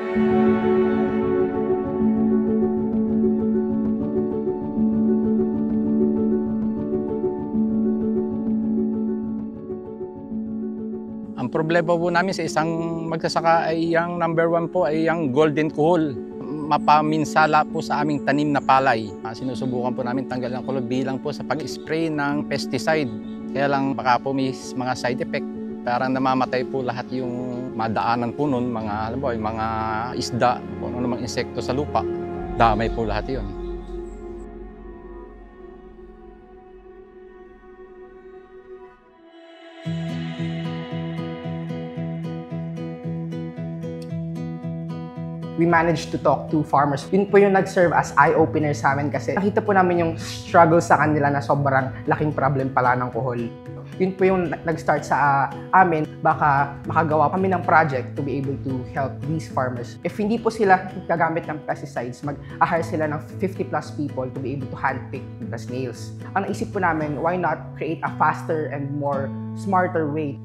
Ang problema po namin sa isang magsasaka ay yung number 1 po ay yung golden kuhol. Mapaminsala po sa aming tanim na palay. Sinusubukan po namin tanggalan ng kuhol bilang po sa pag-spray ng pesticide. Kaya lang baka po may mga side effect. Parang namamatay po lahat yung madaanan po nun, mga, alam mo, yung mga isda, kung ano namang insekto sa lupa. Damay po lahat yun. We managed to talk to farmers. Yun po yung nag-serve as eye-opener sa amin kasi nakita po namin yung struggle sa kanila na sobrang laking problem pala ng kuhol. Yun po yung nag-start sa amin, baka makagawa kami ng project to be able to help these farmers. If hindi po sila gagamit ng pesticides, mag-hire sila ng 50+ people to be able to handpick the snails. Ang naisip po namin, why not create a faster and more smarter way.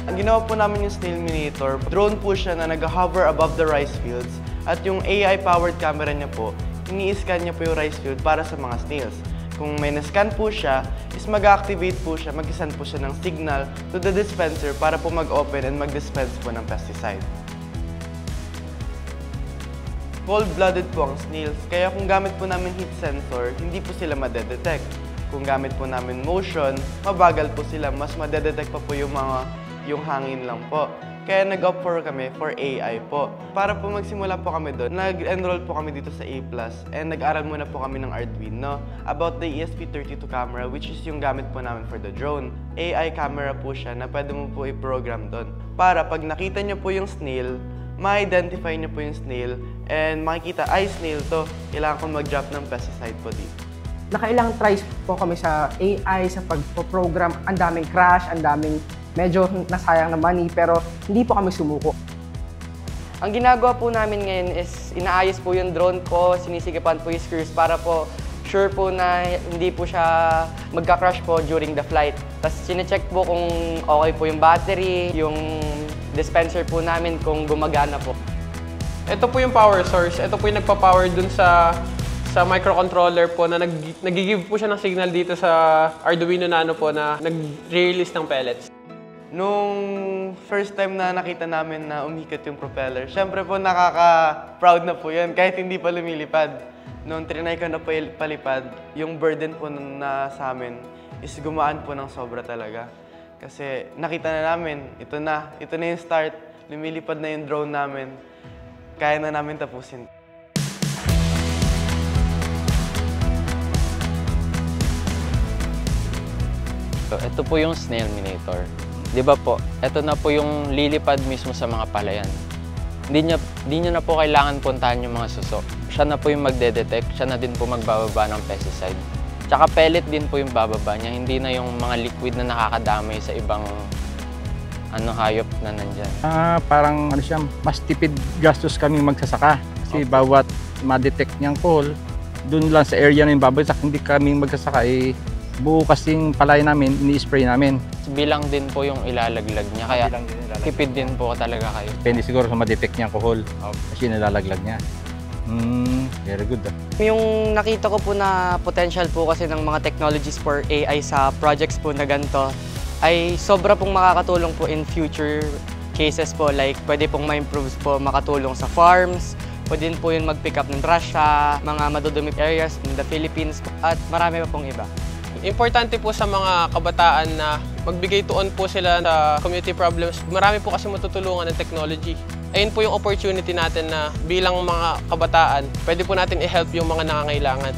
Ang ginawa po namin yung snail miniature, drone po siya na nag-hover above the rice fields at yung AI-powered camera niya po, ini-scan niya po yung rice field para sa mga snails. Kung may na-scan po siya, is mag-activate po siya, mag-send po siya ng signal to the dispenser para po mag-open and mag-dispense po ng pesticide. Cold-blooded po ang snails, kaya kung gamit po namin heat sensor, hindi po sila madedetect. Kung gamit po namin motion, mabagal po sila, mas madedetect pa po yung hangin lang po. Kaya nag-opt kami for AI po. Para po magsimula po kami doon, nag-enroll po kami dito sa A+, and nag-aral muna po kami ng Arduino about the ESP32 camera, which is yung gamit po namin for the drone. AI camera po siya na pwede mo po i-program doon. Para pag nakita nyo po yung snail, ma-identify nyo po yung snail, and makikita, ay snail to, kailangan kong mag-drop ng pesticide po dito. Nakailang tries po kami sa AI, sa pag-program, ang daming crash, ang daming medyo nasayang na money, pero hindi po kami sumuko. Ang ginagawa po namin ngayon is inaayos po yung drone po, sinisigapan po yung screws para po sure po na hindi po siya magka-crash po during the flight. Tapos sine-check po kung okay po yung battery, yung dispenser po namin kung gumagana po. Ito po yung power source. Ito po yung nagpa-power dun sa microcontroller po na nag-give po siya ng signal dito sa Arduino Nano po na nag-release ng pellets. Nung first time na nakita namin na umikot yung propeller, syempre po nakaka-proud na po yan kahit hindi pa lumilipad. Noong trinay ko na palipad, yung burden po na sa amin is gumaan po ng sobra talaga. Kasi nakita na namin, ito na yung start, lumilipad na yung drone namin, kaya na namin tapusin. Ito po yung snail miniature. Di ba po, ito na po yung lilipad mismo sa mga palayan. Hindi niya na po kailangan puntahan yung mga suso. Siya na po yung magde-detect, siya na din po magbababa ng pesticide. Tsaka pellet din po yung bababa niya, hindi na yung mga liquid na nakakadamay sa ibang hayop na nandyan. Parang siya, mas tipid gastos kami magsasaka. Kasi bawat ma-detect niyang kuhol, dun lang sa area na yung babagsak, hindi kami magsasaka. Buo kasing palay namin, ini-spray namin. Bilang din po yung ilalaglag niya, kaya tipid din po talaga kayo. Depende siguro sa ma-detect niyang kuhol, kasi nilalaglag niya. Very good. Yung nakita ko po na potential po kasi ng mga technologies for AI sa projects po na ganito ay sobra pong makakatulong po in future cases po. Like pwede pong ma-improve po, makatulong sa farms, pwede din po yung mag-pick up ng trash sa mga madudumi areas in the Philippines at marami pa pong iba. Importante po sa mga kabataan na magbigay tuon po sila sa community problems. Marami po kasi matutulungan ng technology. Ayun po yung opportunity natin na bilang mga kabataan, pwede po natin i-help yung mga nangangailangan.